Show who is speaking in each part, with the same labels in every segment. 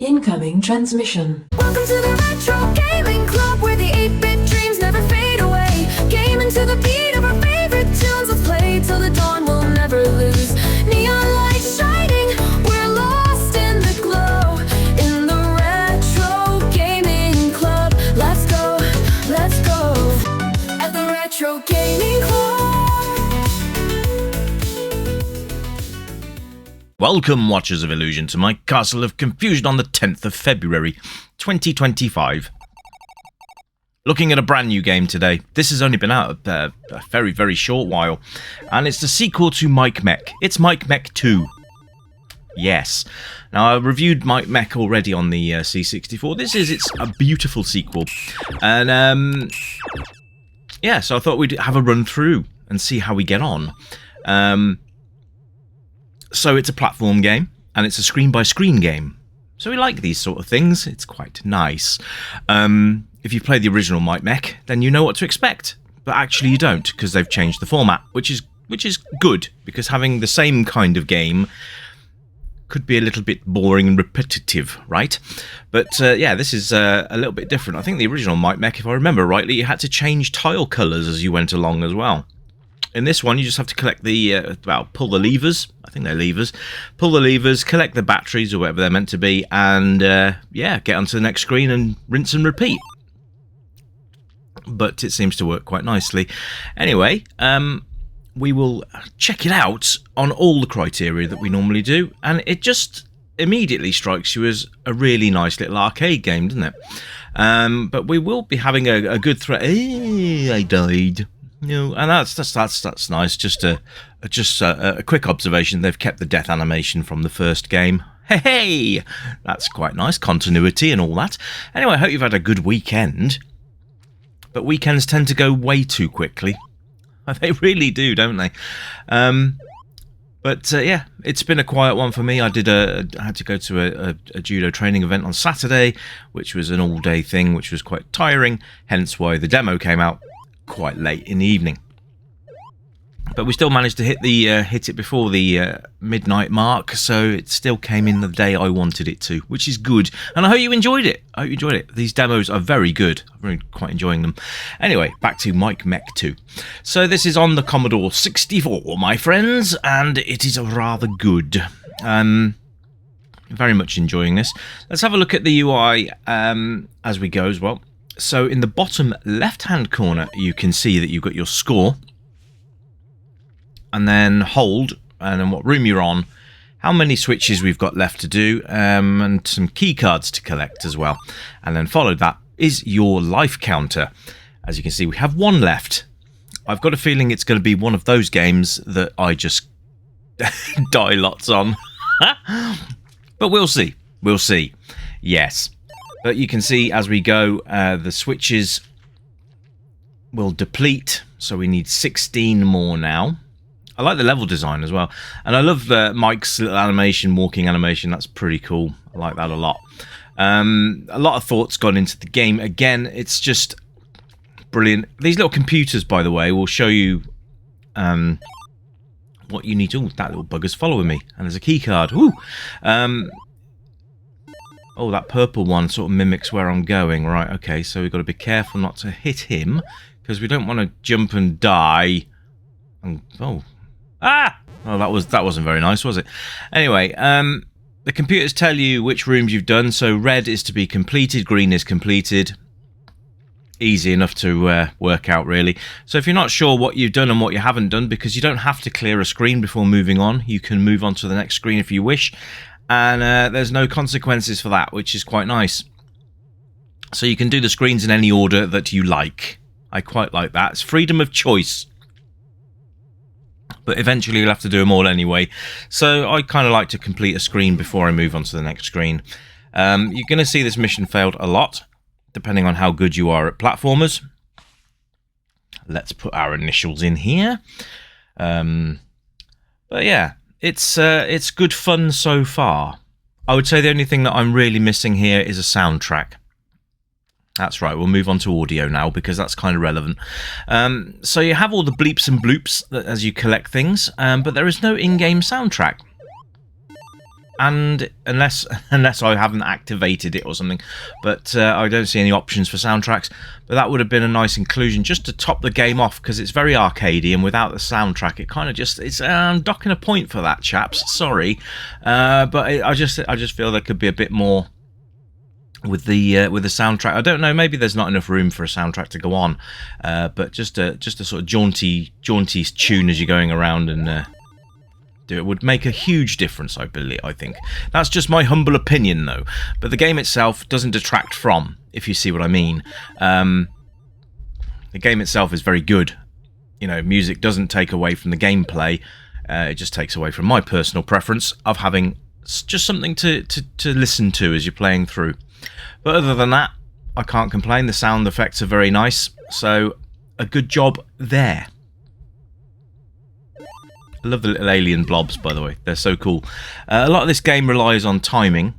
Speaker 1: Incoming transmission.
Speaker 2: Welcome to the Retro Gaming Club, where the 8-bit dreams never fade away. Gaming to the beat of our favorite tunes. Let's play till the dawn, we'll never lose. Neon lights shining, we're lost in the glow. In the Retro Gaming Club, let's go, let's go. At the Retro Gaming Club.
Speaker 3: Welcome, Watchers of Illusion, to my Castle of Confusion on the 10th of February, 2025. Looking at a brand new game today. This has only been out a very, very short while, and it's the sequel to Mech. It's Mech 2. Yes. Now, I reviewed Mech already on the C64. It's a beautiful sequel. And, yeah, so I thought we'd have a run through and see how we get on. So it's a platform game, and it's a screen-by-screen game. So we like these sort of things. It's quite nice. If you've played the original Mech, then you know what to expect. But actually you don't, because they've changed the format, which is good, because having the same kind of game could be a little bit boring and repetitive, right? But yeah, this is a little bit different. I think the original Mech, if I remember rightly, you had to change tile colours as you went along as well. In this one, you just have to collect the, pull the levers. I think they're levers. Pull the levers, collect the batteries or whatever they're meant to be, and, yeah, get onto the next screen and rinse and repeat. But it seems to work quite nicely. Anyway, we will check it out on all the criteria that we normally do, and it just immediately strikes you as a really nice little arcade game, doesn't it? But we will be having a good threat. I died. No, and that's nice. Just a quick observation. They've kept the death animation from the first game. Hey, that's quite nice. Continuity and all that. Anyway, I hope you've had a good weekend. But weekends tend to go way too quickly. They really do, don't they? But yeah, it's been a quiet one for me. I had to go to a judo training event on Saturday, which was an all-day thing, which was quite tiring. Hence why the demo came out quite late in the evening, but we still managed to hit it before the midnight mark, so it still came in the day I wanted it to, which is good. And I hope you enjoyed it. These demos are very good. I'm really quite enjoying them. Anyway, back to Mech 2. So this is on the Commodore 64, my friends, and it is rather good. Very much enjoying this. Let's have a look at the UI as we go as well. So in the bottom left-hand corner, you can see that you've got your score, and then hold, and then what room you're on, how many switches we've got left to do, and some key cards to collect as well. And then followed that is your life counter. As you can see, we have one left. I've got a feeling it's going to be one of those games that I just die lots on. But we'll see. We'll see. Yes. But you can see as we go, the switches will deplete, so we need 16 more now. I like the level design as well, and I love Mike's little animation, walking animation. That's pretty cool. I like that a lot. A lot of thought's gone into the game. Again, it's just brilliant. These little computers, by the way, will show you what you need to... Ooh, that little bugger's following me, and there's a key card. Ooh. Oh, that purple one sort of mimics where I'm going. Right, okay, so we've got to be careful not to hit him, because we don't want to jump and die. And, oh. Ah! Oh, that wasn't very nice, was it? Anyway, the computers tell you which rooms you've done. So red is to be completed, green is completed. Easy enough to work out, really. So if you're not sure what you've done and what you haven't done, because you don't have to clear a screen before moving on, you can move on to the next screen if you wish. And there's no consequences for that, which is quite nice. So you can do the screens in any order that you like. I quite like that. It's freedom of choice. But eventually you'll have to do them all anyway. So I kind of like to complete a screen before I move on to the next screen. You're going to see this mission failed a lot, depending on how good you are at platformers. Let's put our initials in here. But yeah. It's good fun so far. I would say the only thing that I'm really missing here is a soundtrack. That's right, we'll move on to audio now because that's kind of relevant. So you have all the bleeps and bloops as you collect things, but there is no in-game soundtrack. and unless I haven't activated it or something, but I don't see any options for soundtracks. But that would have been a nice inclusion just to top the game off, because it's very arcadey, and without the soundtrack, it kind of just I'm docking a point for that, chaps. Sorry, but I just feel there could be a bit more with the soundtrack. I don't know, maybe there's not enough room for a soundtrack to go on, but just a sort of jaunty tune as you're going around and do it would make a huge difference, I think. That's just my humble opinion, though. But the game itself doesn't detract from, if you see what I mean. The game itself is very good. You know, music doesn't take away from the gameplay. It just takes away from my personal preference of having just something to listen to as you're playing through. But other than that, I can't complain. The sound effects are very nice, so a good job there. I love the little alien blobs, by the way. They're so cool. A lot of this game relies on timing,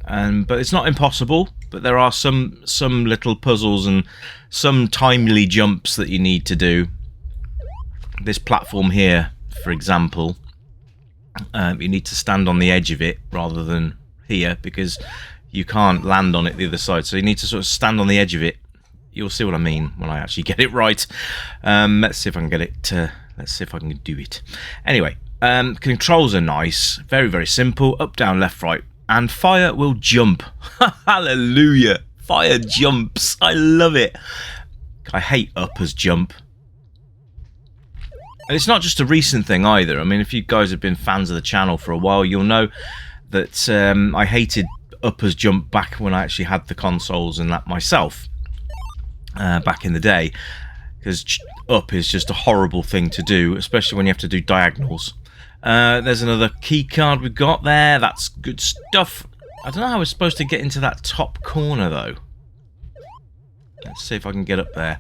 Speaker 3: but it's not impossible. But there are some little puzzles and some timely jumps that you need to do. This platform here, for example, you need to stand on the edge of it rather than here, because you can't land on it the other side. So you need to sort of stand on the edge of it. You'll see what I mean when I actually get it right. Let's see if I can get it. Let's see if I can do it. Anyway, controls are nice. Very, very simple. Up, down, left, right. And fire will jump. Hallelujah. Fire jumps. I love it. I hate up as jump. And it's not just a recent thing either. I mean, if you guys have been fans of the channel for a while, you'll know that I hated up as jump back when I actually had the consoles and that myself. Back in the day. Because up is just a horrible thing to do, especially when you have to do diagonals. There's another key card we've got there. That's good stuff. I don't know how we're supposed to get into that top corner, though. Let's see if I can get up there.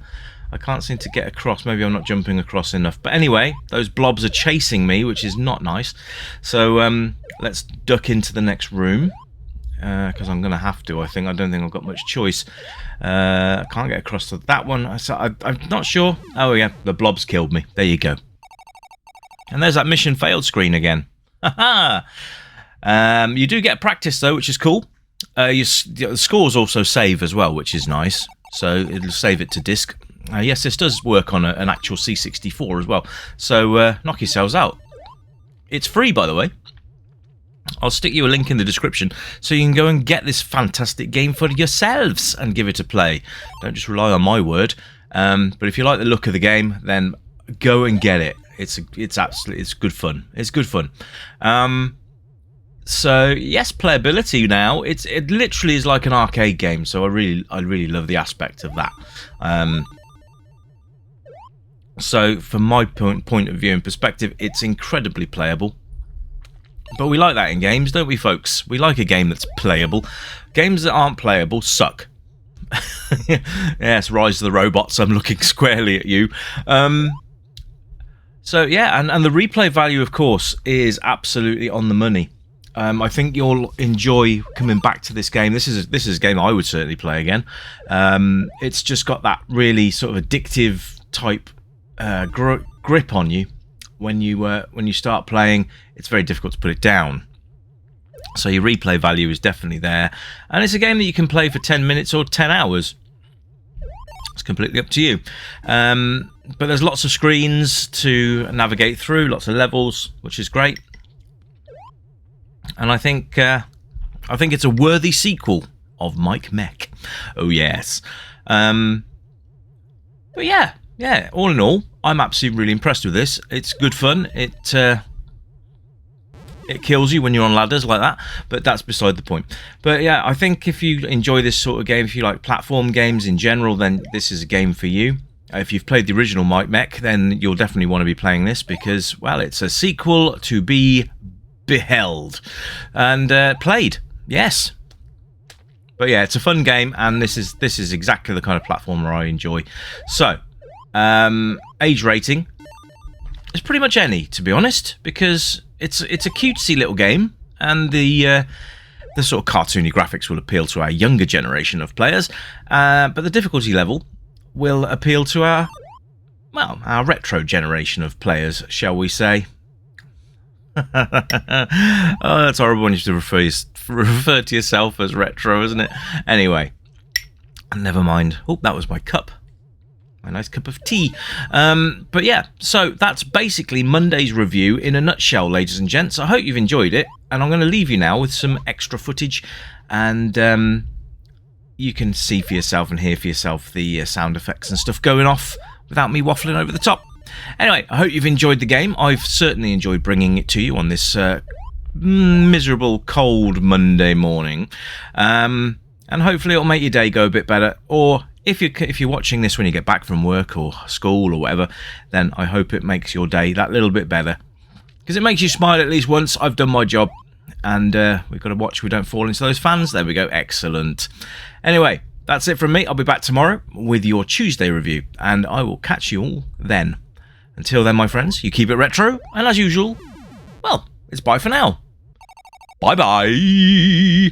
Speaker 3: I can't seem to get across. Maybe I'm not jumping across enough. But anyway, those blobs are chasing me, which is not nice. So let's duck into the next room. Because I'm going to have to, I think. I don't think I've got much choice. I can't get across to that one. I'm not sure. Oh, yeah, the blobs killed me. There you go. And there's that mission failed screen again. Haha! You do get practice, though, which is cool. The scores also save as well, which is nice. So it'll save it to disk. Yes, this does work on an actual C64 as well. So knock yourselves out. It's free, by the way. I'll stick you a link in the description so you can go and get this fantastic game for yourselves and give it a play. Don't just rely on my word. But if you like the look of the game, then go and get it. It's good fun. It's good fun. So yes, playability now. It literally is like an arcade game. So I really love the aspect of that. So from my point of view and perspective, it's incredibly playable. But we like that in games, don't we, folks? We like a game that's playable. Games that aren't playable suck. Yes, Rise of the Robots, I'm looking squarely at you. So, yeah, and the replay value, of course, is absolutely on the money. I think you'll enjoy coming back to this game. This is a game I would certainly play again. It's just got that really sort of addictive type grip on you. When you start playing, it's very difficult to put it down. So your replay value is definitely there. And it's a game that you can play for 10 minutes or 10 hours. It's completely up to you. But there's lots of screens to navigate through, lots of levels, which is great. And I think it's a worthy sequel of Mech. Oh, yes. But yeah, all in all, I'm absolutely really impressed with this. It's good fun. It kills you when you're on ladders like that, but that's beside the point. But yeah, I think if you enjoy this sort of game, if you like platform games in general, then this is a game for you. If you've played the original Mech, then you'll definitely want to be playing this because, well, it's a sequel to be beheld and played. Yes. But yeah, it's a fun game, and this is exactly the kind of platformer I enjoy. So, age rating is pretty much any, to be honest, because it's a cutesy little game, and the sort of cartoony graphics will appeal to our younger generation of players, but the difficulty level will appeal to our retro generation of players, shall we say. Oh, that's horrible when you have to refer to yourself as retro, isn't it? Anyway, never mind. Oh, that was my cup. My nice cup of tea. But yeah, so that's basically Monday's review in a nutshell, ladies and gents. I hope you've enjoyed it, and I'm going to leave you now with some extra footage, and you can see for yourself and hear for yourself the sound effects and stuff going off without me waffling over the top. Anyway, I hope you've enjoyed the game. I've certainly enjoyed bringing it to you on this miserable, cold Monday morning, and hopefully it'll make your day go a bit better. Or if you're watching this when you get back from work or school or whatever, then I hope it makes your day that little bit better, because it makes you smile at least once. I've done my job, and we've got to watch we don't fall into those fans. There we go. Excellent. Anyway, that's it from me. I'll be back tomorrow with your Tuesday review, and I will catch you all then. Until then, my friends, you keep it retro, and as usual, well, it's bye for now. Bye-bye.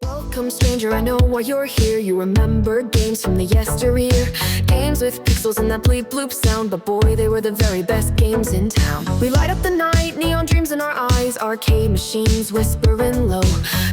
Speaker 2: Welcome, stranger, I know why you're here. You remember games from the yesteryear, games with pixels and that bleep bloop sound, but boy, they were the very best games in town. We light up the night, neon dreams in our eyes, arcade machines whispering low,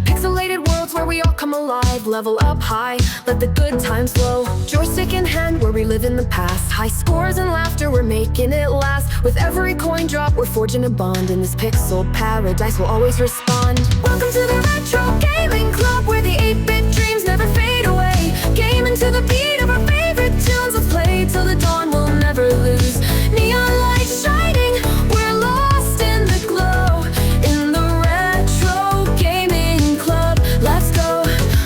Speaker 2: pixelated worlds where we all come alive, level up high, let the good times flow. Joystick in hand, we're reliving the past, high scores and laughter, we're making it last. With every coin drop, we're forging a bond, in this pixel paradise we'll always respond. Welcome to the Retro Gaming Club, where the 8-bit dreams never fade away. Gaming to the beat of our favorite tunes, let's play till the dawn, we'll never lose. Neon lights shining, we're lost in the glow. In the Retro Gaming Club, let's go,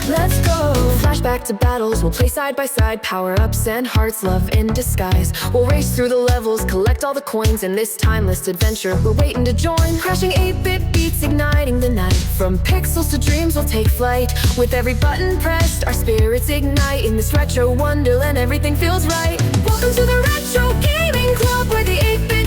Speaker 2: let's go. Flashback to battles, we'll play side by side, power-ups and hearts, love in disguise. We'll race through the levels, collect all the coins, in this timeless adventure we're waiting to join. Crashing 8-bit beats, igniting the night, from pixels to dreams we'll take flight. With every button pressed, our spirits ignite, in this retro wonderland everything feels right. Welcome to the Retro Gaming Club, where the 8-bit